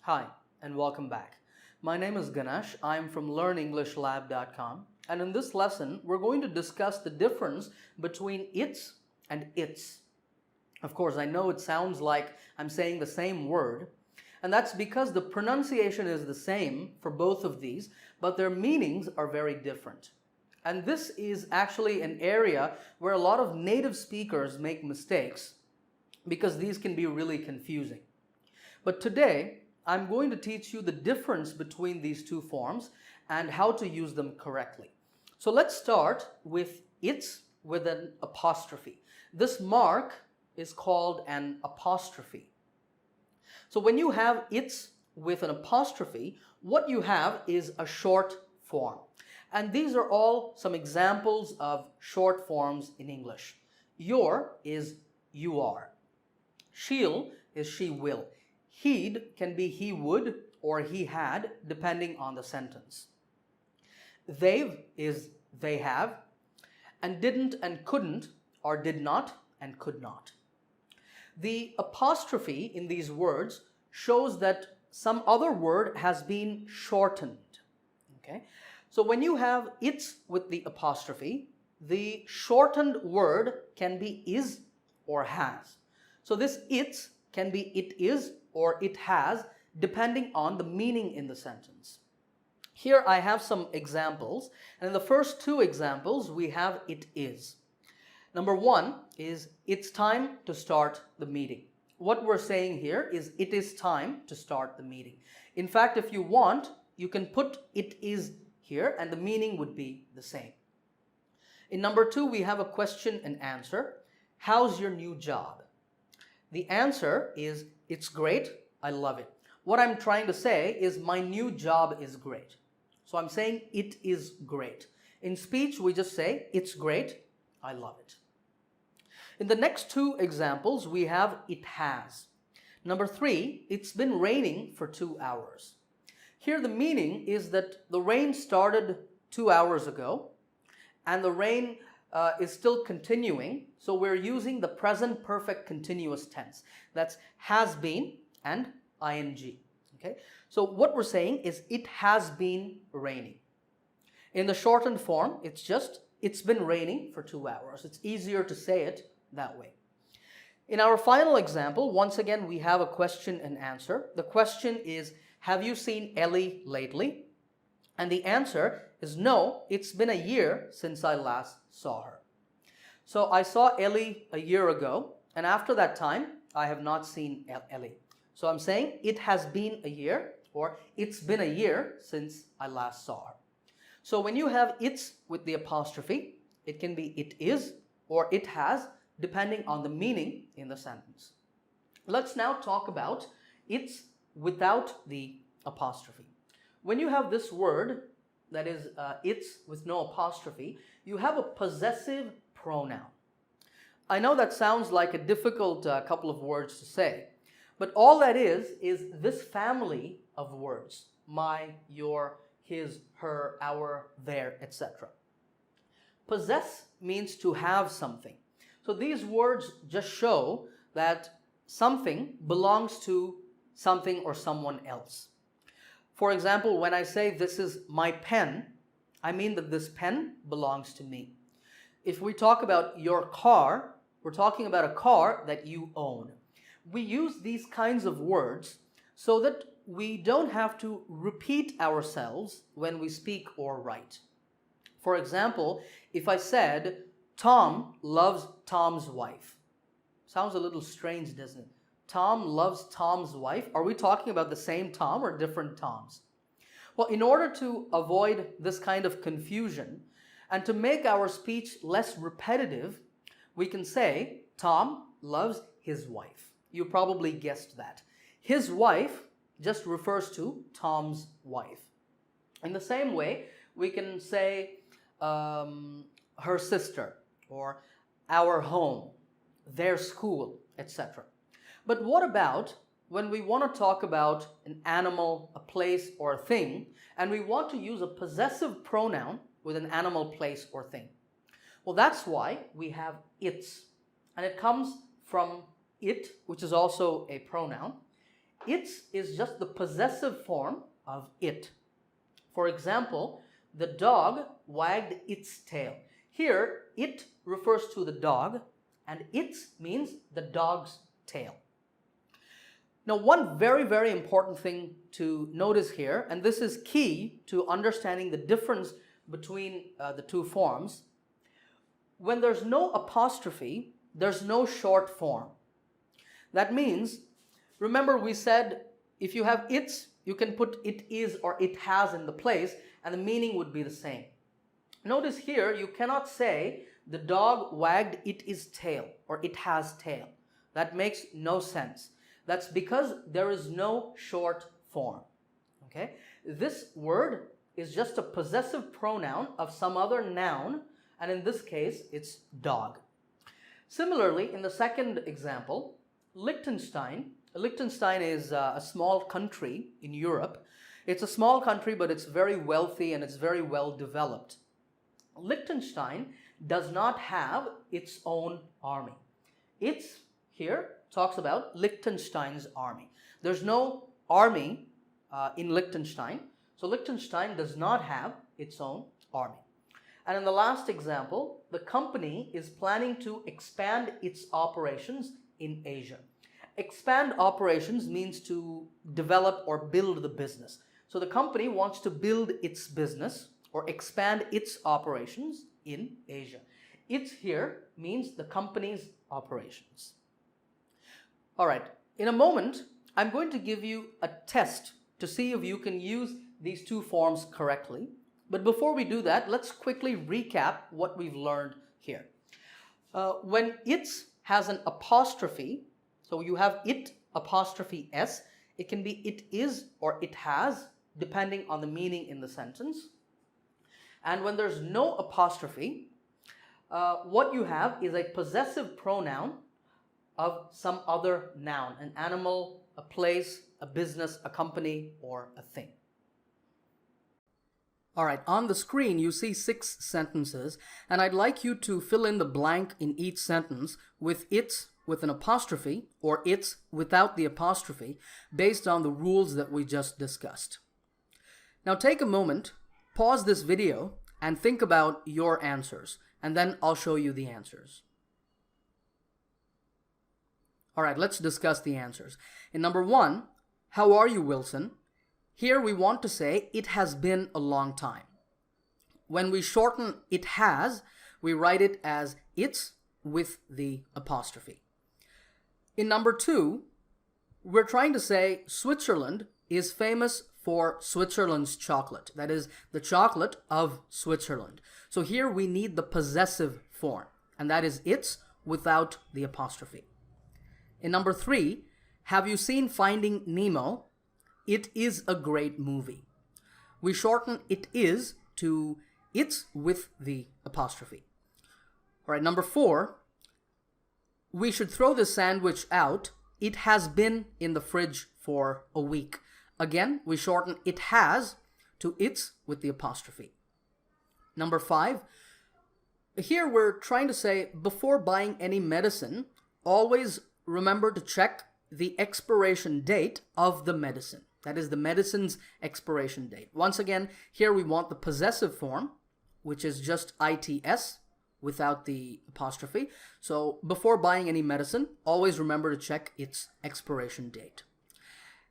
Hi, and welcome back. My name is Ganesh. I'm from learnenglishlab.com, and in this lesson, we're going to discuss the difference between its and its. Of course, I know it sounds like I'm saying the same word, and that's because the pronunciation is the same for both of these, but their meanings are very different. And this is actually an area where a lot of native speakers make mistakes because these can be really confusing. But today, I'm going to teach you the difference between these two forms and how to use them correctly. So let's start with its with an apostrophe. This mark is called an apostrophe. So when you have its with an apostrophe, what you have is a short form. And these are all some examples of short forms in English. Your is you are. She'll is she will. He'd can be he would or he had, depending on the sentence. They've is they have, and didn't and couldn't are did not and could not. The apostrophe in these words shows that some other word has been shortened. Okay? So when you have its with the apostrophe, the shortened word can be is or has. So this its can be it is or it has, depending on the meaning in the sentence. Here I have some examples, and in the first two examples we have it is. Number one is it's time to start the meeting. What we're saying here is it is time to start the meeting. In fact, if you want, you can put it is here and the meaning would be the same. In number two, we have a question and answer. How's your new job? The answer is it's great, I love it. What I'm trying to say is my new job is great. So I'm saying it is great. In speech, we just say it's great, I love it. In the next two examples, we have it has. Number three, it's been raining for 2 hours. Here the meaning is that the rain started 2 hours ago and the rain is still continuing, so we're using the present perfect continuous tense. That's has been and ing. Okay? So what we're saying is it has been raining. In the shortened form, it's just it's been raining for 2 hours. It's easier to say it that way. In our final example, once again, we have a question and answer. The question is, have you seen Ellie lately? And the answer is no, it's been a year since I last saw her. So I saw Ellie a year ago, and after that time, I have not seen Ellie. So I'm saying it has been a year, or it's been a year since I last saw her. So when you have it's with the apostrophe, it can be it is or it has, depending on the meaning in the sentence. Let's now talk about it's without the apostrophe. When you have this word, that is it's with no apostrophe, you have a possessive pronoun. I know that sounds like a difficult couple of words to say, but all that is this family of words: my, your, his, her, our, their, etc. Possess means to have something. So these words just show that something belongs to something or someone else. For example, when I say this is my pen, I mean that this pen belongs to me. If we talk about your car, we're talking about a car that you own. We use these kinds of words so that we don't have to repeat ourselves when we speak or write. For example, if I said, Tom loves Tom's wife. Sounds a little strange, doesn't it? Tom loves Tom's wife. Are we talking about the same Tom or different Toms? Well, in order to avoid this kind of confusion and to make our speech less repetitive, we can say Tom loves his wife. You probably guessed that. His wife just refers to Tom's wife. In the same way, we can say her sister or our home, their school, etc. But what about when we want to talk about an animal, a place, or a thing, and we want to use a possessive pronoun with an animal, place, or thing? Well, that's why we have its, and it comes from it, which is also a pronoun, its is just the possessive form of it. For example, the dog wagged its tail. Here, it refers to the dog and its means the dog's tail. Now, one very, very important thing to notice here, and this is key to understanding the difference between the two forms. When there's no apostrophe, there's no short form. That means, remember we said if you have its, you can put it is or it has in the place and the meaning would be the same. Notice here you cannot say the dog wagged its tail or it has tail. That makes no sense. That's because there is no short form. Okay? This word is just a possessive pronoun of some other noun, and in this case it's dog. Similarly, in the second example, Liechtenstein. Liechtenstein is a small country in Europe. It's a small country, but it's very wealthy and it's very well developed. Liechtenstein does not have its own army. It's here talks about Liechtenstein's army. There's no army in Liechtenstein, so Liechtenstein does not have its own army. And in the last example, the company is planning to expand its operations in Asia. Expand operations means to develop or build the business. So the company wants to build its business or expand its operations in Asia. Its here means the company's operations. All right, in a moment, I'm going to give you a test to see if you can use these two forms correctly. But before we do that, let's quickly recap what we've learned here. When its has an apostrophe, so you have it apostrophe s, it can be it is or it has, depending on the meaning in the sentence. And when there's no apostrophe, what you have is a possessive pronoun of some other noun, an animal, a place, a business, a company, or a thing. All right, on the screen you see 6 sentences, and I'd like you to fill in the blank in each sentence with its with an apostrophe or its without the apostrophe based on the rules that we just discussed. Now take a moment, pause this video, and think about your answers, and then I'll show you the answers. All right, let's discuss the answers. In number 1, how are you, Wilson? Here we want to say it has been a long time. When we shorten it has, we write it as its with the apostrophe. In number 2, we're trying to say Switzerland is famous for Switzerland's chocolate. That is, the chocolate of Switzerland. So here we need the possessive form, and that is its without the apostrophe. In number 3, have you seen Finding Nemo? It is a great movie. We shorten it is to its with the apostrophe. All right, number 4, we should throw this sandwich out. It has been in the fridge for a week. Again, we shorten it has to its with the apostrophe. Number 5, here we're trying to say before buying any medicine, always remember to check the expiration date of the medicine. That is the medicine's expiration date. Once again, here we want the possessive form, which is just its without the apostrophe. So before buying any medicine, always remember to check its expiration date.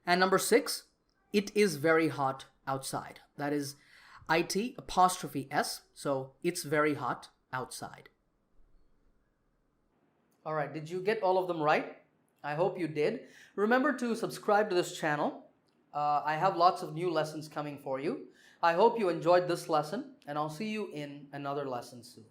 And number 6, it is very hot outside. That is it apostrophe s, so it's very hot outside. All right, did you get all of them right? I hope you did. Remember to subscribe to this channel. I have lots of new lessons coming for you. I hope you enjoyed this lesson, and I'll see you in another lesson soon.